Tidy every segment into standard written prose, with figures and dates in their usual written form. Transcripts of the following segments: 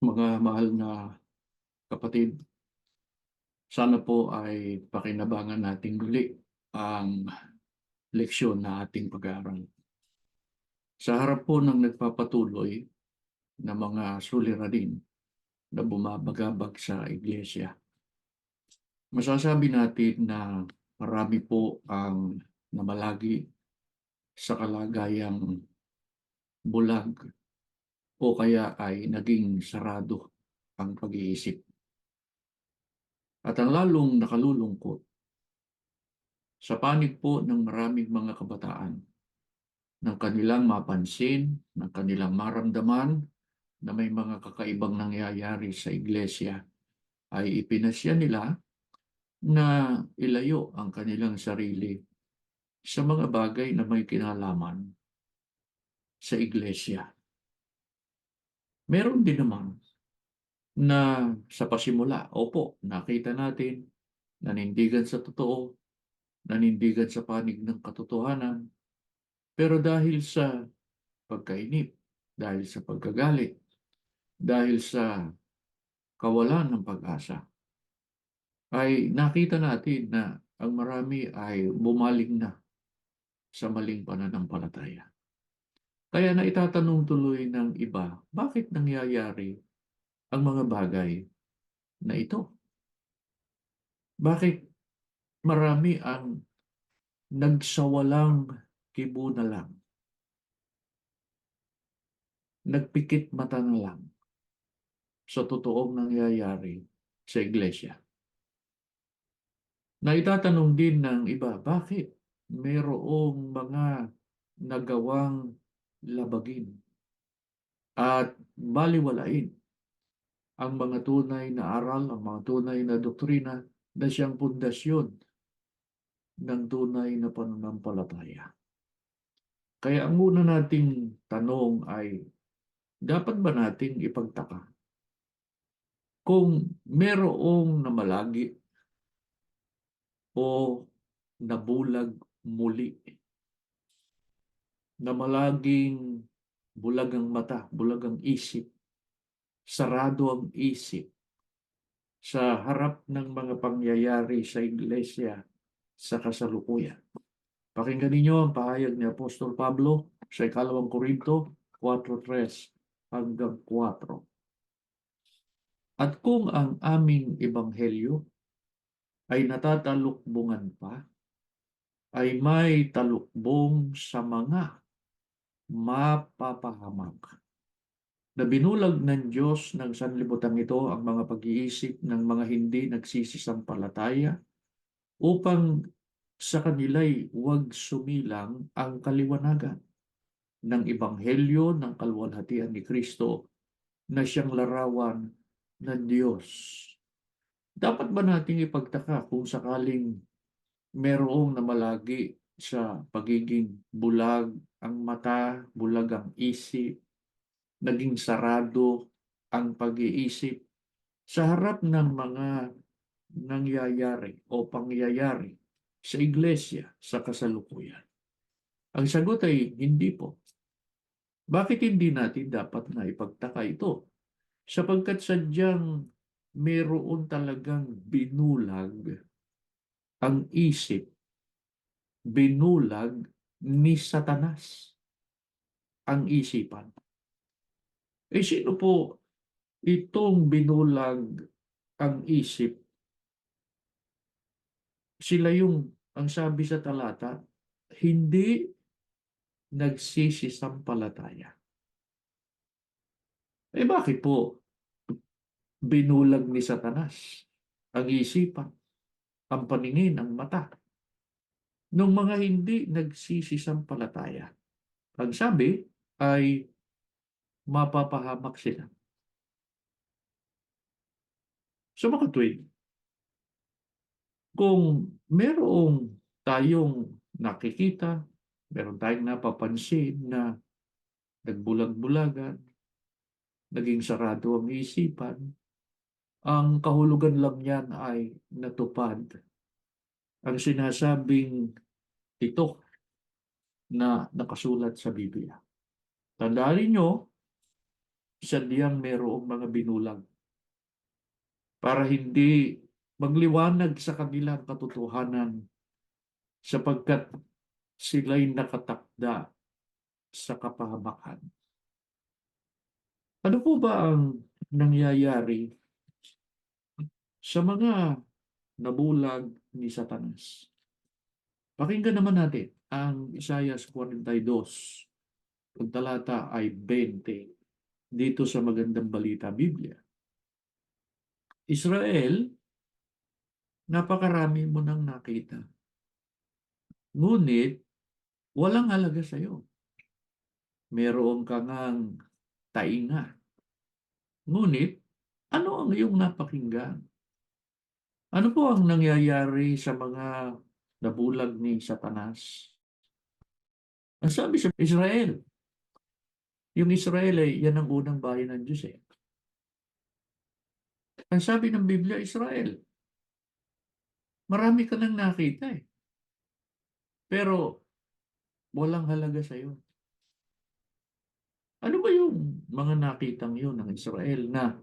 Mga mahal na kapatid, sana po ay pakinabangan natin muli ang leksyon na ating pag-aaral. Sa harap po ng nagpapatuloy na mga suliranin na bumabagabag sa iglesia, masasabi natin na marami po ang namalagi sa kalagayang bulag o kaya ay naging sarado ang pag-iisip. At ang lalong nakalulungkot, sa panig po ng maraming mga kabataan, ng kanilang mapansin, ng kanilang maramdaman na may mga kakaibang nangyayari sa iglesia, ay ipinasya nila na ilayo ang kanilang sarili sa mga bagay na may kinalaman sa iglesia. Meron din naman na sa pasimula, opo, nakita natin nanindigan sa totoo, nanindigan sa panig ng katotohanan, pero dahil sa pagkainip, dahil sa pagkagalit, dahil sa kawalan ng pag-asa, ay nakita natin na ang marami ay bumaling na sa maling pananampalataya. Kaya na itatanong tuloy ng iba, bakit nangyayari ang mga bagay na ito? Bakit marami ang nagsawalang kibo na lang, nagpikit mata na lang sa totoong nangyayari sa iglesia? Na itatanong din ng iba, bakit mayroong mga nagawang labagin at baliwalain ang mga tunay na aral, ang mga tunay na doktrina na siyang pundasyon ng tunay na pananampalataya. Kaya ang una nating tanong ay, dapat ba nating ipagtaka kung merong namalagi o nabulag muli, na malaging bulag ang mata, bulag ang isip, sarado ang isip sa harap ng mga pangyayari sa iglesia sa kasalukuyan? Pakinggan ninyo ang pahayag ni Apostol Pablo sa 2 Korinto 4:3 hanggang 4. At kung ang aming ebanghelyo ay natatalukbungan pa, ay may talukbong sa mga mapapahamak, na binulag ng Diyos ng sanlibutan ito ang mga pag-iisip ng mga hindi nagsisisampalataya, upang sa kanila'y huwag sumilang ang kaliwanagan ng ebanghelyo ng kaluwalhatian ni Kristo, na siyang larawan ng Diyos. Dapat ba nating ipagtaka kung sakaling merong namalagi sa pagiging bulag ang mata, bulag ang isip, naging sarado ang pag-iisip sa harap ng mga nangyayari o pangyayari sa iglesia sa kasalukuyan? Ang sagot ay hindi po. Bakit hindi natin dapat na ipagtaka ito? Sapagkat sadyang meron talagang binulag ang isip, binulag ni Satanas ang isipan. Sino po itong binulag ang isip? Sila yung, ang sabi sa talata, hindi nagsisisampalataya. Bakit po binulag ni Satanas ang isipan, ang paningin, ang mata ng mga hindi nagsisisampalataya? Ang sabi ay mapapahamak sila. So mga tuwid, kung merong tayong nakikita, meron tayong napapansin na nagbulag-bulagan, naging sarado ang isipan, ang kahulugan lang yan ay natupad ang sinasabing ito na nakasulat sa Biblia. Tandaan niyo, sadyang mayroong mga binulag para hindi magliwanag sa kanilang katotohanan sapagkat sila'y nakatakda sa kapahamakan. Ano po ba ang nangyayari sa mga nabulag ni Satanas? Pakinggan naman natin ang Isaiah 42, ang talata ay 20 dito sa Magandang Balita Biblia. Israel, napakarami mo nang nakita. Ngunit, walang halaga sa iyo. Meron ka ngang tainga. Ngunit, ano ang iyong napakinggan? Ano po ang nangyayari sa mga nabulag ni Satanas? Ang sabi sa Israel, yung Israel ay yan ang unang bayan ng Diyos eh. Ang sabi ng Biblia, Israel, marami ka nang nakita eh. Pero walang halaga sa iyo. Ano ba yung mga nakitang yun ng Israel na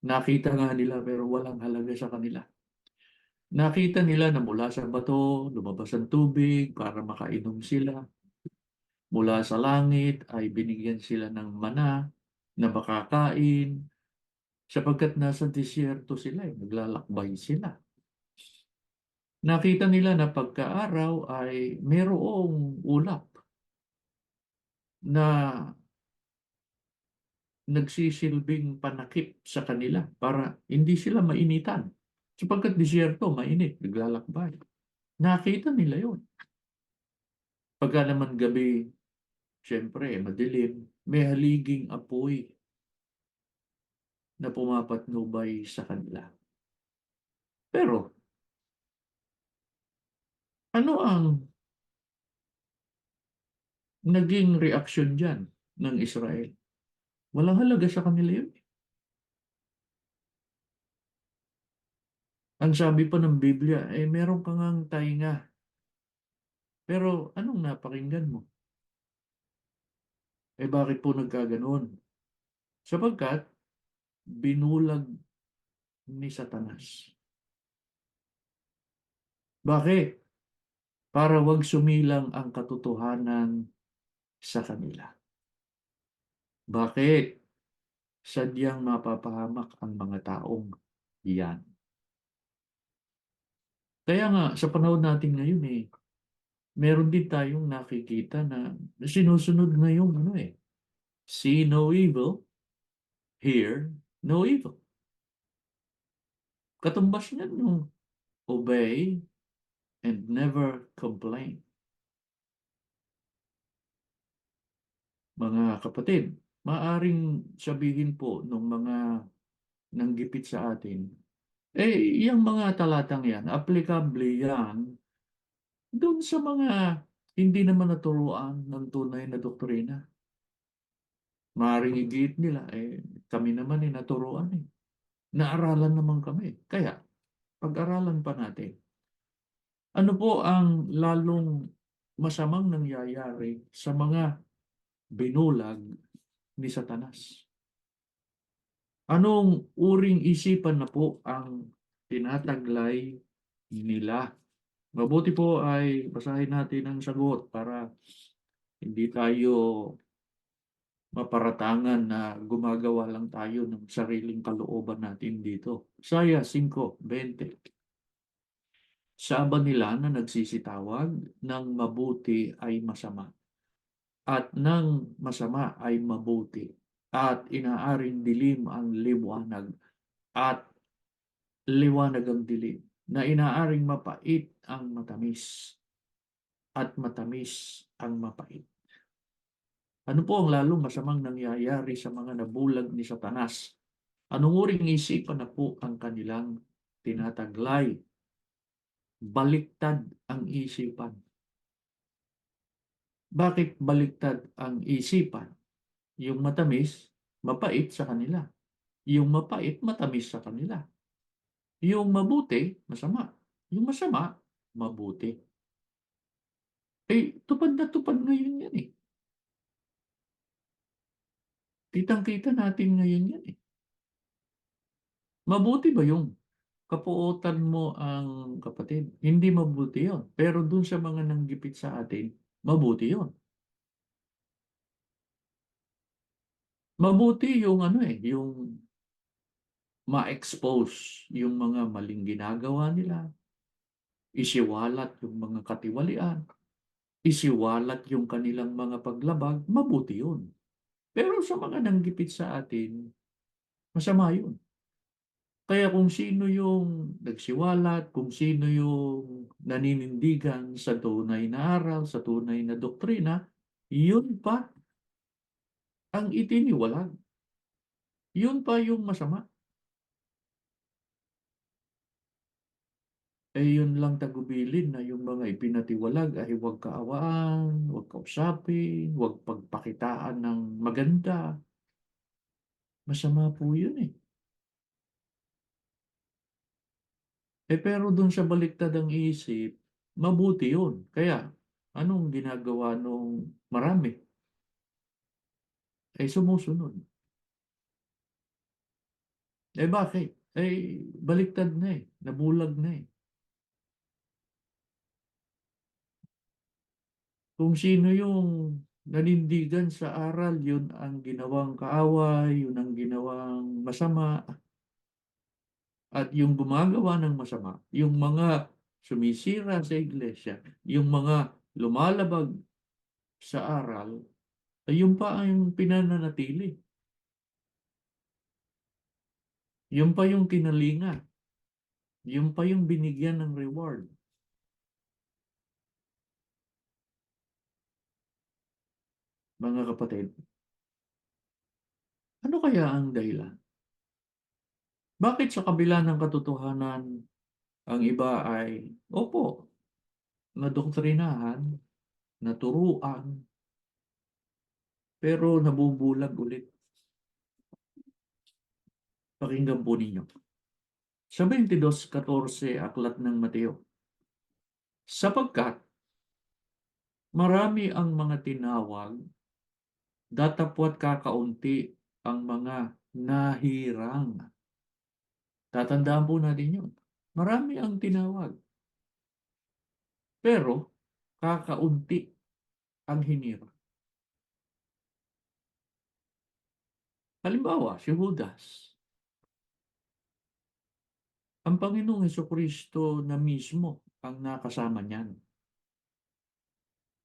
nakita nga nila pero walang halaga sa kanila? Nakita nila na mula sa bato, lumabas ang tubig para makainom sila. Mula sa langit ay binigyan sila ng mana na makakain sapagkat nasa disyerto sila, naglalakbay sila. Nakita nila na pagkaaraw ay mayroong ulap na nagsisilbing panakip sa kanila para hindi sila mainitan. Sapagkat disyerto, mainit, naglalakbay. Nakita nila yun. Pagka naman gabi, siyempre, madilim, may haliging apoy na pumapatnubay sa kanila. Pero, ano ang naging reaksyon dyan ng Israel? Walang halaga sa kanila yun. Ang sabi pa ng Biblia, meron kang ngang tainga. Pero anong napakinggan mo? Bakit po nagkaganon? Sapagkat binulag ni Satanas. Bakit? Para wag sumilang ang katotohanan sa kanila. Bakit? Sadyang mapapahamak ang mga taong iyan. Kaya nga, sa panahon natin ngayon meron din tayong nakikita na sinusunod na yung see no evil, hear no evil. Katumbas niyan yung obey and never complain. Mga kapatid, maaring sabihin po ng mga nanggipit sa atin, yung mga talatang yan, aplikable yan doon sa mga hindi naman naturuan ng tunay na doktrina. Maaring igit nila, kami naman naturuan eh. Naaralan naman kami. Kaya, pag-aralan pa natin. Ano po ang lalong masamang nangyayari sa mga binulag ni Satanas? Anong uring isipan na po ang tinataglay nila? Mabuti po ay basahin natin ang sagot para hindi tayo maparatangan na gumagawa lang tayo ng sariling kalooban natin dito. Isaiah 5:20. Sabi nila na nagsisitawag ng mabuti ay masama at ng masama ay mabuti at inaaring dilim ang liwanag at liwanag ang dilim na inaaring mapait ang matamis at matamis ang mapait. Ano po ang lalong masamang nangyayari sa mga nabulag ni Satanas? Anong uring isipan na po ang kanilang tinataglay? Baliktad ang isipan. Bakit baliktad ang isipan? Yung matamis, mapait sa kanila. Yung mapait, matamis sa kanila. Yung mabuti, masama. Yung masama, mabuti. Tupad na tupad ngayon yan eh. Kitang-kita natin ngayon yan eh. Mabuti ba yung kapuotan mo ang kapatid? Hindi mabuti yun. Pero dun sa mga nanggipit sa atin, mabuti yun. Mabuti yung ano eh, yung ma-expose yung mga maling ginagawa nila, isiwalat yung mga katiwalian, isiwalat yung kanilang mga paglabag, mabuti yun. Pero sa mga nanggipit sa atin, masama yun. Kaya kung sino yung nagsiwalat, kung sino yung naninindigan sa tunay na aral, sa tunay na doktrina, yun pa ang itiniwalag. Yun pa yung masama. Yun lang tagubilin na yung mga ipinatiwalag ay huwag kaawaan, huwag kausapin, huwag pagpakitaan ng maganda. Masama po yun eh. Pero dun sa baliktad ang isip, mabuti yun. Kaya, anong ginagawa nung marami? Sumusunod. Bakit? Baliktad na eh. Nabulag na eh. Kung sino yung nanindigan sa aral, yun ang ginawang kaaway, yun ang ginawang masama, at yung gumagawa ng masama, yung mga sumisira sa iglesia, yung mga lumalabag sa aral, ay yung pa ang pinananatili. Yung pa yung kinalinga. Yung pa yung binigyan ng reward. Mga kapatid, ano kaya ang dahilan? Bakit sa kabila ng katotohanan, ang iba ay, opo, nadoktrinahan, naturuan, pero nabubulag ulit? Pakinggan po ninyo. Sa 22:14, aklat ng Mateo, sapagkat marami ang mga tinawag, datapwat kakaunti ang mga nahirang. Tatandaan po natin yun. Marami ang tinawag, pero kakaunti ang hinirang. Halimbawa, si Judas. Ang Panginoong Hesukristo na mismo ang nakasama niyan.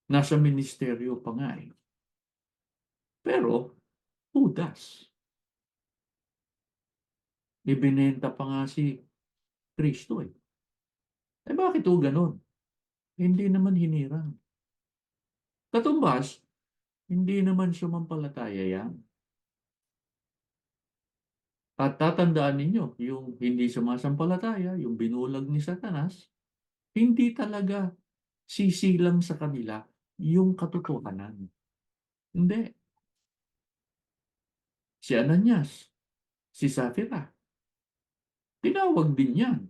Nasa ministeryo pa nga eh. Pero, Judas. Ibinenta pa nga si Kristo eh. Bakit o ganun? Hindi naman hinirang. Katumbas, hindi naman sumampalataya yan. At tatandaan ninyo, yung hindi sumasampalataya, yung binulag ni Satanas, hindi talaga sisilang sa kanila yung katotohanan. Hindi. Si Ananias, si Safira, tinawag din yan.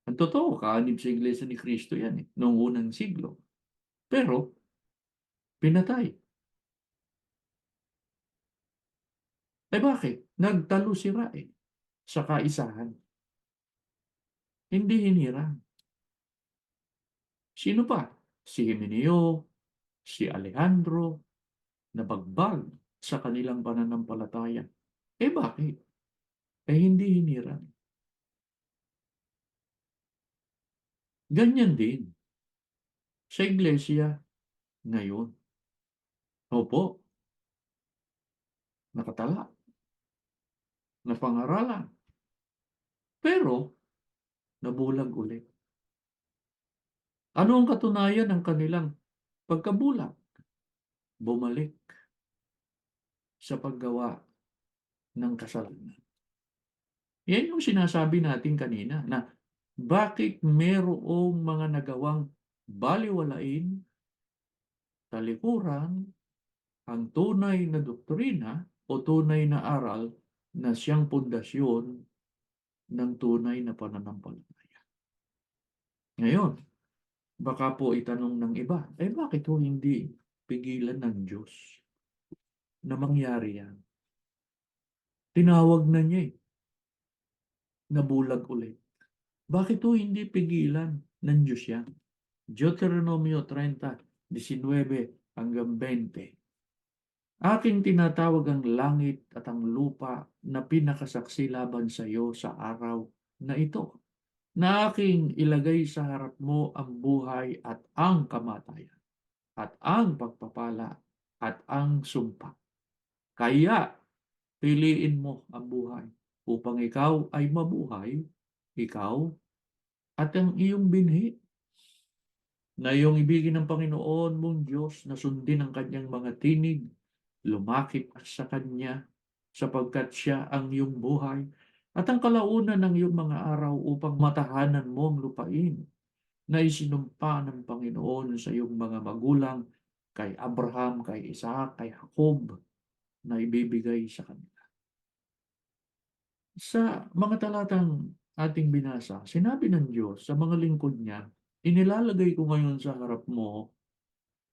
Ang totoo, kaanib sa Iglesia ni Cristo yan eh, noong unang siglo. Pero, pinatay. Bakit? Nagtalo sila eh, sa kaisahan. Hindi hinirang. Sino pa? Si Himeneo, si Alejandro, nabagbag sa kanilang pananampalataya. Bakit? Hindi hinirang. Ganyan din sa iglesia ngayon. Opo, nakatala, napangaralan, pero nabulag ulit. Ano ang katunayan ng kanilang pagkabulag? Bumalik sa paggawa ng kasalanan. Yan yung sinasabi natin kanina na bakit merong mga nagawang baliwalain, talikuran, ang tunay na doktrina o tunay na aral na siyang pundasyon ng tunay na pananampalataya. Ngayon, baka po itanong ng iba, bakit ho hindi pigilan ng Diyos na mangyari yan. Tinawag na niya nabulag ulit. Bakit to hindi pigilan ng Diyos yan? Deuteronomio 30:19-20. Aking tinatawag ang langit at ang lupa na pinakasaksi laban sa iyo sa araw na ito, na aking ilagay sa harap mo ang buhay at ang kamatayan, at ang pagpapala at ang sumpa. Kaya piliin mo ang buhay upang ikaw ay mabuhay, ikaw at ang iyong binhi, na iyong ibigin ng Panginoon mong Diyos, na sundin ang kanyang mga tinig, lumakip sa kanya, sapagkat siya ang iyong buhay at ang kalaunan ng iyong mga araw, upang matahanan mo ang lupain na isinumpa ng Panginoon sa iyong mga magulang, kay Abraham, kay Isaac, kay Jacob, na ibibigay sa kanila. Sa mga talatang ating binasa, sinabi ng Diyos sa mga lingkod niya, inilalagay ko ngayon sa harap mo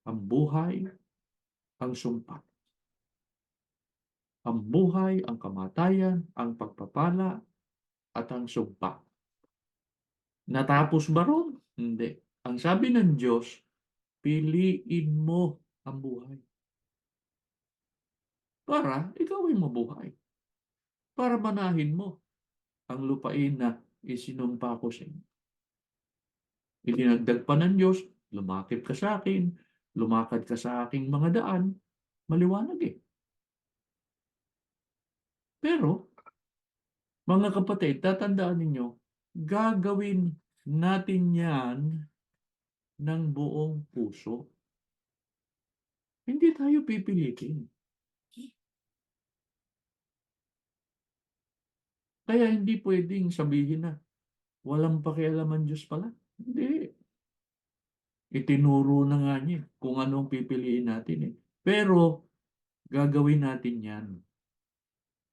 ang buhay, ang sumpa. Ang buhay, ang kamatayan, ang pagpapala, at ang sumpa. Natapos ba ron? Hindi. Ang sabi ng Diyos, piliin mo ang buhay. Para ikaw ay mabuhay. Para manahin mo ang lupain na isinumpa ko sa inyo. Idinagdag pa ng Diyos, lumakip ka sa akin, lumakad ka sa aking mga daan, maliwanag Pero, mga kapatid, tatandaan ninyo, gagawin natin yan ng buong puso. Hindi tayo pipilitin. Kaya hindi pwedeng sabihin na walang pakialam ang Diyos pala. Hindi. Itinuro na nga niya kung anong pipiliin natin Pero gagawin natin yan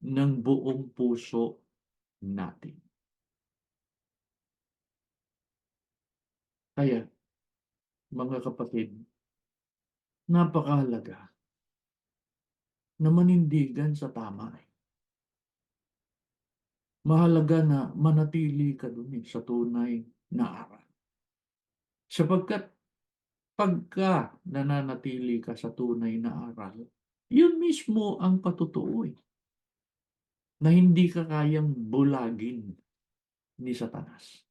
ng buong puso natin. Kaya, mga kapatid, napakahalaga na manindigan sa tama. Mahalaga na manatili ka dun sa tunay na aral. Sapagkat pagka nananatili ka sa tunay na aral, yun mismo ang patutuo na hindi ka kayang bulagin ni Satanas.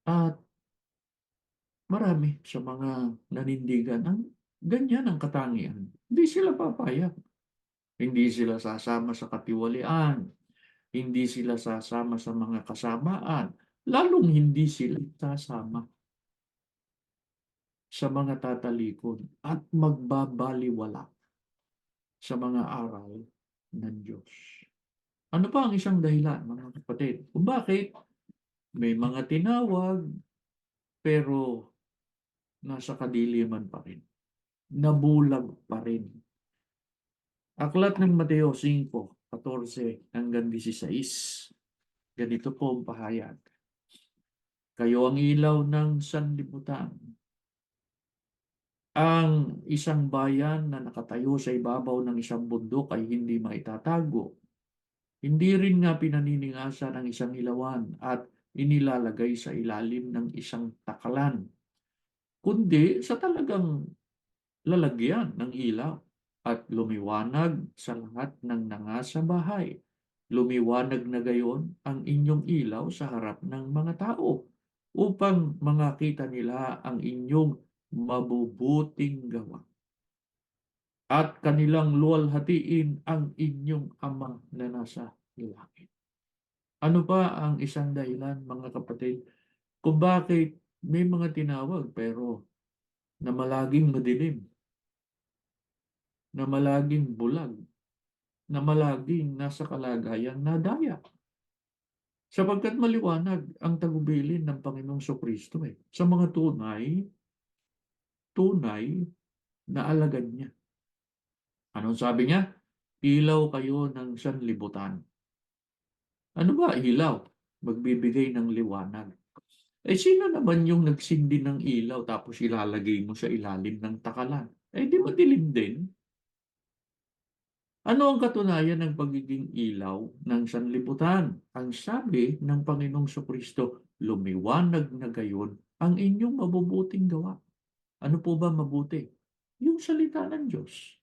At marami sa mga nanindigan ang ganyan ang katangian. Hindi sila papayag. Hindi sila sasama sa katiwalian. Hindi sila sasama sa mga kasamaan. Lalong hindi sila sasama sa mga tatalikod at magbabaliwala sa mga aral ng Diyos. Ano pa ang isang dahilan, mga kapatid, kung bakit may mga tinawag pero nasa kadiliman pa rin, nabulag pa rin? Aklat ng Mateo 5:14-16. Ganito po ang pahayag. Kayo ang ilaw ng sanlibutan. Ang isang bayan na nakatayo sa ibabaw ng isang bundok ay hindi maitatago. Hindi rin nga pinaninigasan ng isang ilawan at inilalagay sa ilalim ng isang takalan, kundi sa talagang lalagyan ng ilaw at lumiwanag sa lahat ng nangasa bahay. Lumiwanag na gayon ang inyong ilaw sa harap ng mga tao, upang makita nila ang inyong mabubuting gawa at kanilang luwalhatiin ang inyong Ama na nasa langit. Ano pa ang isang dahilan, mga kapatid, kung bakit may mga tinawag pero na malaging madilim, na malaging bulag, na malaging nasa kalagayan na daya? Sapagkat maliwanag ang tagubilin ng Panginoong Kristo sa mga tunay na alagad niya. Anong sabi niya? Ilaw kayo ng sanlibutan. Ano ba ilaw? Magbibigay ng liwanag. Sino naman yung nagsindi ng ilaw tapos ilalagay mo sa ilalim ng takalan? Di madilim din. Ano ang katunayan ng pagiging ilaw ng sanlibutan? Ang sabi ng Panginoong Kristo, lumiwanag na gayon ang inyong mabubuting gawa. Ano po ba mabuti? Yung salita ng Diyos.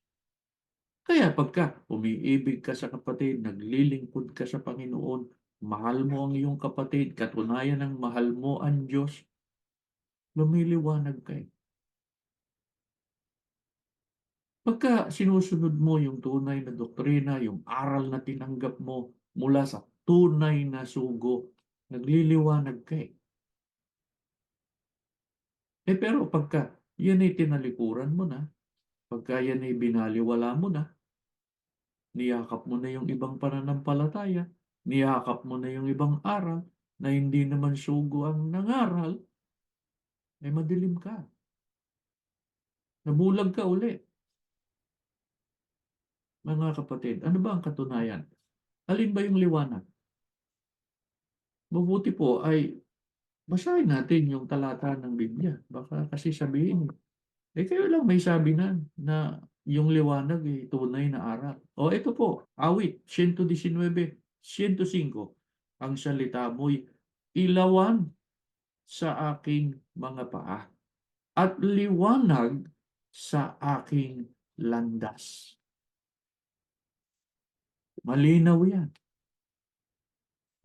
Kaya pagka umiibig ka sa kapatid, naglilingkod ka sa Panginoon, mahal mo ang iyong kapatid, katunayan ng mahal mo ang Diyos, lumiliwanag ka eh. Pagka sinusunod mo yung tunay na doktrina, yung aral na tinanggap mo mula sa tunay na sugo, nagliliwanag ka eh. Pero pagka yan ay tinalikuran mo na, pagka yan ay binaliwala mo na, niyakap mo na yung ibang pananampalataya, niyakap mo na yung ibang aral na hindi naman sugo ang nangaral, ay madilim ka. Nabulag ka uli. Mga kapatid, ano ba ang katunayan? Alin ba yung liwanag? Mabuti po ay basahin natin yung talata ng Biblia. Baka kasi sabihin, kayo lang may sabi na yung liwanag ay tunay na aral. O ito po, awit, 119, 105. Ang salita mo'y ilawan sa aking mga paa at liwanag sa aking landas. Malinaw yan.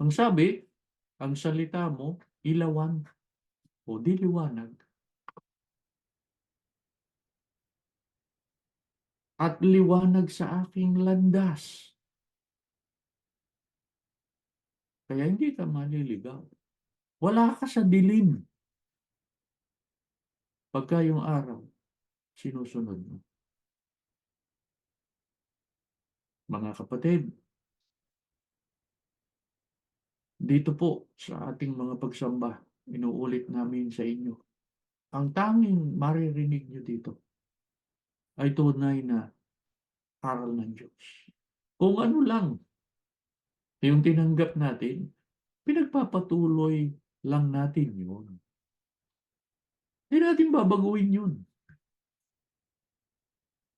Ang sabi, ang salita mo, ilawan o di liwanag at liwanag sa aking landas. Kaya hindi ka maliligaw. Wala ka sa dilim pagka yung araw sinusunod mo. Mga kapatid, dito po sa ating mga pagsamba, inuulit namin sa inyo, ang tanging maririnig nyo dito ay tunay na aral ng Diyos. Kung ano lang yung tinanggap natin, pinagpapatuloy lang natin yun. Hindi natin babaguhin yun.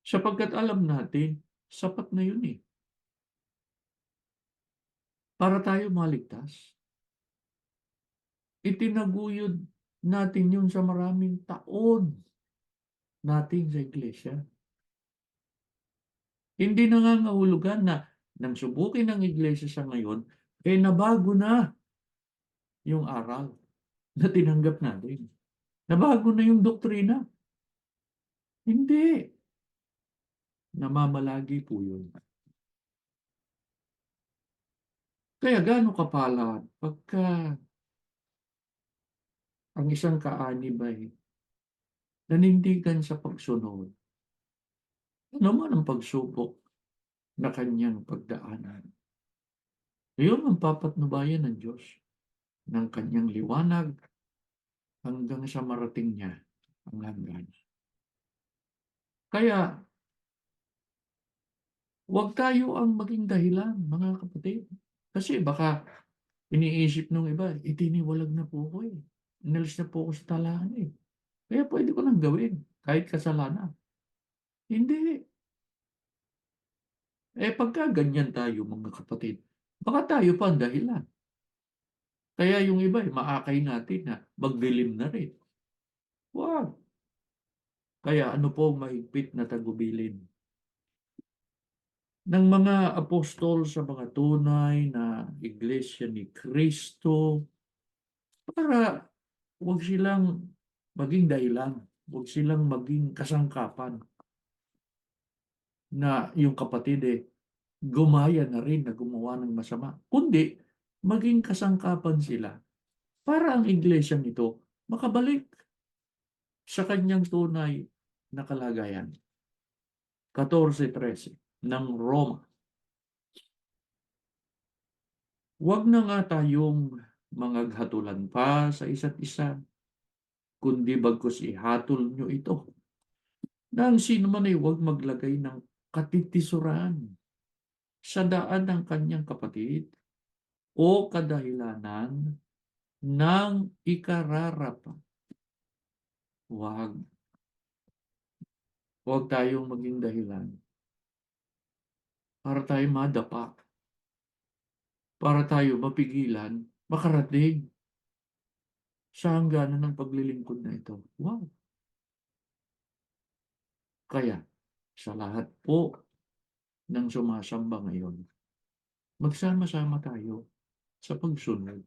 Sapagkat alam natin, sapat na yun eh. Para tayo maligtas. Itinaguyod natin yun sa maraming taon natin sa iglesia. Hindi nangangahulugan na nang subukin ng iglesia sa ngayon, nabago na yung aral na tinanggap natin. Nabago na yung doktrina. Hindi. Namamalagi po yun. Kaya gaano kapalad pagka ang isang kaanib ay nanindigan sa pagsunod. Ano man ang pagsubok na kanyang pagdaanan. Iyon ang papatnubayan ng Diyos ng kanyang liwanag hanggang sa marating niya ang hanggan. Kaya, huwag tayo ang maging dahilan, mga kapatid. Kasi baka iniisip nung iba, itiniwalag na po ako eh. Inalis na po ako sa talaan eh. Kaya pwede ko nang gawin, kahit kasalanan. Hindi. Pagka ganyan tayo, mga kapatid, baka tayo pa ang dahilan. Kaya yung iba, maakay natin na magdilim na rin. Wag. Kaya ano po ang mahigpit na tagubilin ng mga apostol sa mga tunay na iglesia ni Kristo para huwag silang maging dahilan, huwag silang maging kasangkapan na yung kapatid gumaya na rin na gumawa ng masama, kundi maging kasangkapan sila para ang iglesia nito makabalik sa kanyang tunay na kalagayan. 14:13 ng Roma. Huwag na nga tayong mangaghatulan pa sa isa't isa, kundi bagkus ihatol nyo ito. Nang sino man ay huwag maglagay ng katitisuran sa daan ng kanyang kapatid o kadahilanan ng ikararapat. Huwag. Huwag tayong maging dahilan para tayo madapa, para tayo mapigilan, makarating sa hangganan ng paglilingkod na ito. Wow! Kaya, sa lahat po ng sumasamba ngayon, magsama-sama tayo sa pagsunod,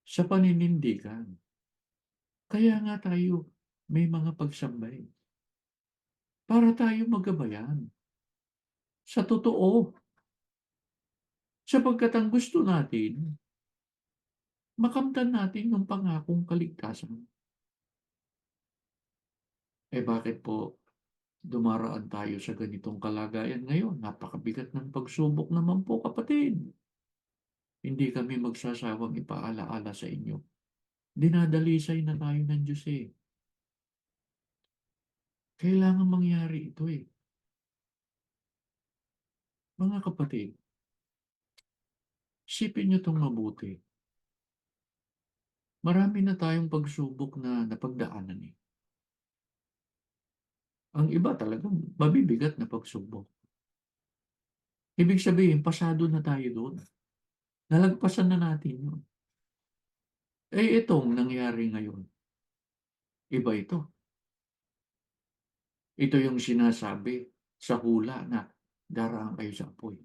sa paninindigan. Kaya nga tayo may mga pagsambay para tayo magabayan sa totoo, sapagkat ang gusto natin, makamtan natin yung pangakong kaligtasan. Bakit po dumaraan tayo sa ganitong kalagayan ngayon? Napakabigat ng pagsubok naman po, kapatid. Hindi kami magsasawang ipaalaala sa inyo. Dinadalisay na tayo ng Diyos eh. Kailangan mangyari ito eh. Mga kapatid, isipin nyo itong mabuti. Marami na tayong pagsubok na napagdaanan eh. Ang iba talagang mabibigat na pagsubok. Ibig sabihin, pasado na tayo doon. Nalagpasan na natin yun. Itong nangyari ngayon, iba ito. Ito yung sinasabi sa hula na daraan kayo sa apoy.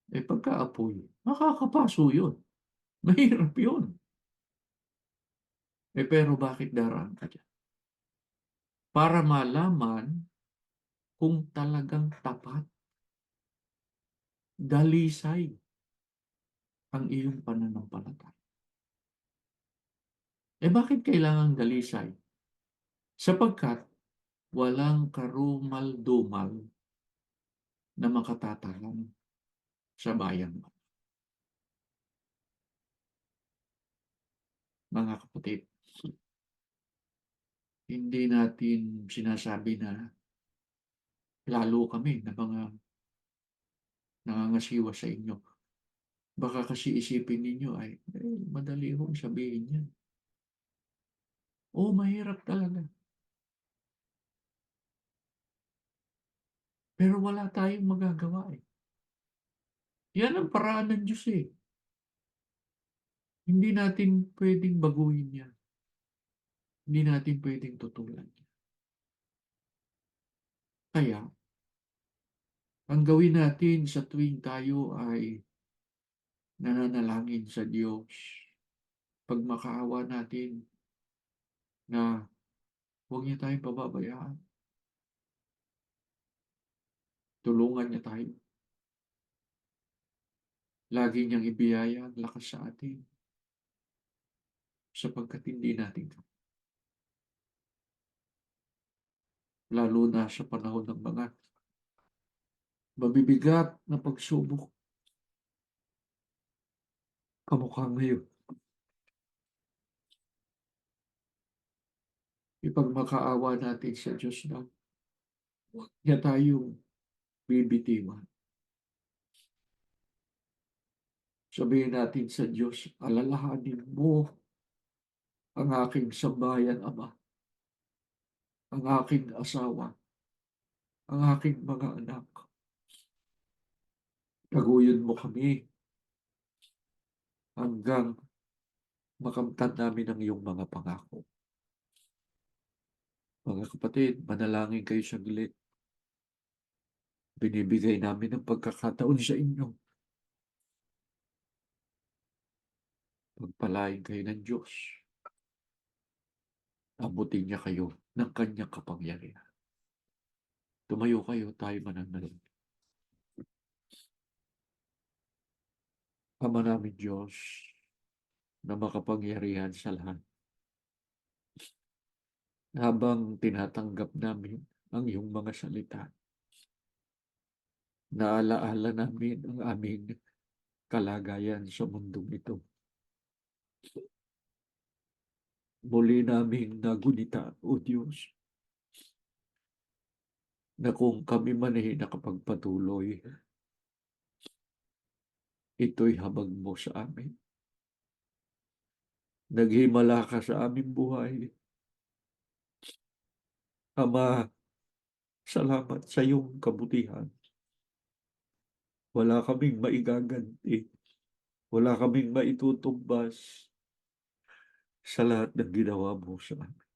Pagka-apoy, makakapaso yun. Mahirap yun. Pero bakit daraan ka dyan? Para malaman kung talagang tapat, dalisay ang iyong pananampalataya. Bakit kailangang dalisay? Sapagkat walang karumal-dumal na makatatahan sa bayan mo. Mga kapatid, hindi natin sinasabi na lalo kami na mga nangangasiwa sa inyo. Baka kasi isipin ninyo ay, madali hong sabihin yan. Mahirap talaga. Pero wala tayong magagawa eh. Yan ang paraan ng Diyos eh. Hindi natin pwedeng baguhin yan. Hindi natin pwedeng tutulan yan. Kaya, ang gawin natin sa tuwing tayo ay nananalangin sa Diyos, pagmakaawa natin na huwag niya tayong pababayaan. Tulungan niya tayo. Lagi niyang ibiyaya ang lakas sa atin sapagkat hindi natin lalo na sa panahon ng mga mabibigat na pagsubok kamukha ngayon. Ipagmakaawa natin sa Diyos na huwag niya tayong bibitiwan. Sabihin natin sa Diyos, alalahanin mo ang aking sambahayan, Ama, ang aking asawa, ang aking mga anak. Taguyod mo kami hanggang makamtan namin ang iyong mga pangako. Mga kapatid, manalangin kayo saglit. Binibigay namin ang pagkakataon sa inyo. Pagpalain kayo ng Diyos. Abutin niya kayo ng kanyang kapangyarihan. Tumayo kayo, tayo mananalangin. Ama namin Diyos, na makapangyarihan sa lahat. Habang tinatanggap namin ang iyong mga salita, naalaala namin ang aming kalagayan sa mundong ito. Muli naming nagunita, O Diyos, na kung kami man ay nakapagpatuloy, ito'y habag mo sa amin. Naghimala ka sa aming buhay. Ama, Salamat sa iyong kabutihan. Wala kaming maigaganti. Wala kaming maitutumbas sa lahat ng ginawa mo sa amin.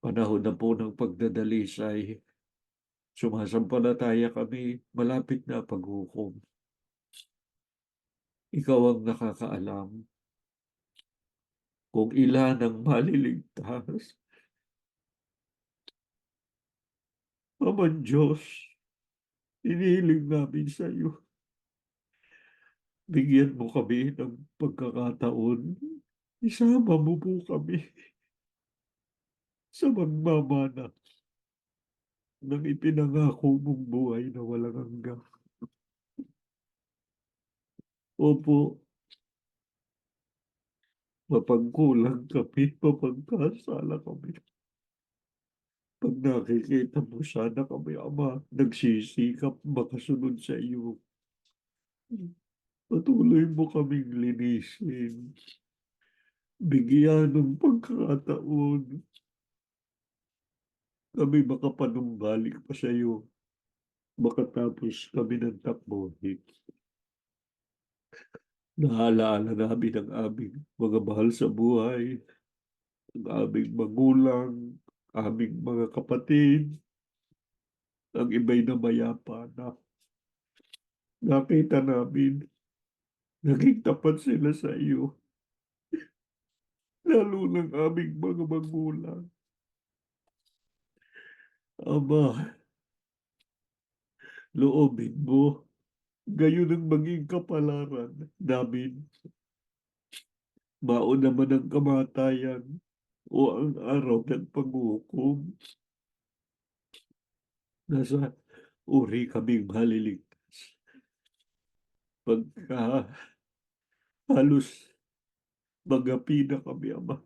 Panahon na po ng pagdadalisay, sumasampalataya kami, malapit na paghukom. Ikaw ang nakakaalam kung ilan ang maliligtas. Amang Diyos, inihiling namin sa iyo. Bigyan mo kami ng pagkakataon. Isama mo po kami sa magmamana ng ipinangako mong buhay na walang hanggan. Opo, mapagkulang kami, mapagkasala kami. Pag nakikita mo sana kami, Ama, nagsisikap makasunod sa iyo. Patuloy mo kaming linisin. Bigyan ng pagkakataon. Kami makapanumbalik pa sa iyo. Makatapos kami ng takbuhin. Naalaala namin ang aming mga mahal sa buhay, ang aming magulang, aming mga kapatid, ang iba'y namayapa na. Nakita namin, naging tapat sila sa iyo, lalo ng aming mga magulang. Ama, loobin mo, gayon ang maging kapalaran namin. Mauna man ang kamatayan o ang araw ng panghukom. Nasa uri kaming maliligtas. Pagka halos magapi na kami, Ama.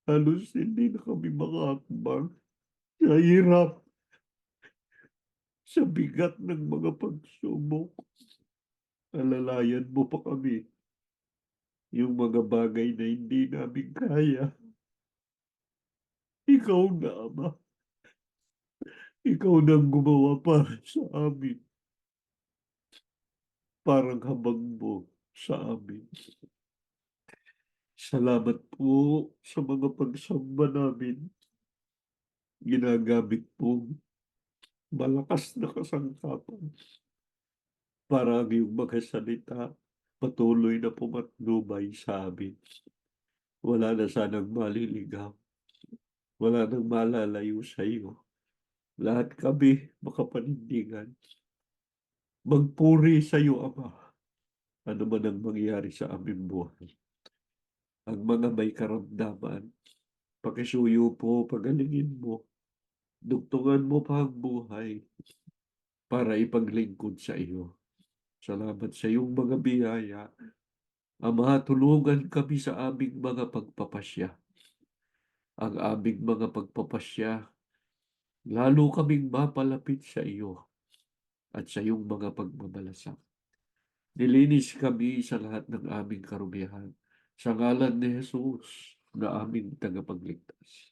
Halos hindi na kami makakabang sa hirap, sa bigat ng mga pagsubok. Alalayan mo pa kami yung mga bagay na hindi namin kaya. Ikaw na, Ama. Ikaw na gumawa para sa amin. Parang habang mo sa amin. Salamat po sa mga pagsamba namin. Ginagamit po malakas na kasangkapan para ang iyong mga salita patuloy na pumatnubay sa amin. Wala na sanang maliligaw. Wala nang malalayo sa iyo. Lahat kami makapanindigan. Magpuri sa iyo, Ama. Ano man ang mangyari sa aming buhay. Ang mga may karamdaman, pakisuyo po, pagalingin mo. Dugtungan mo pa ang buhay para ipaglingkod sa iyo. Salamat sa iyong mga biyaya. Ama, tulungan kami sa aming mga pagpapasya. Ang aming mga pagpapasya, lalo kaming mapalapit sa iyo at sa iyong mga pagmamalasak. Nilinis kami sa lahat ng aming karumihan. Sa ngalan ni Jesus na aming tagapagligtas.